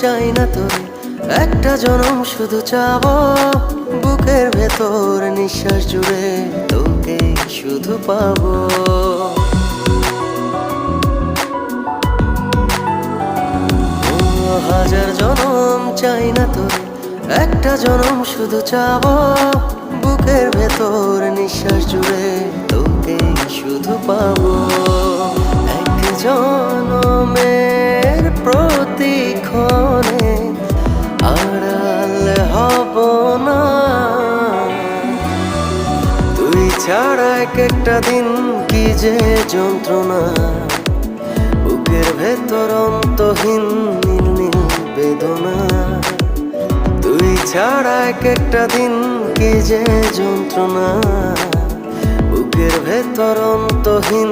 চাই না তোরে, একটা জনম শুধু চাবো। বুকের ভেতর নিঃশ্বাস জুড়ে তোকে শুধু পাবো। হাজার জনম চাই না তোরে, একটা জনম শুধু চাবো। বুকের ভেতর নিঃশ্বাস জুড়ে তোকে শুধু পাবো। এক জনমের প্রতিক্ষণে আড়াল হব না। তুই ছাড়া এক একটা দিন কি যে যন্ত্রণা। বুকের ভেতর অন্তহীন নীল নীল বেদনা। তুই ছাড়া এক একটা দিন কি যে যন্ত্রণা। বুকের ভেতর অন্তহীন।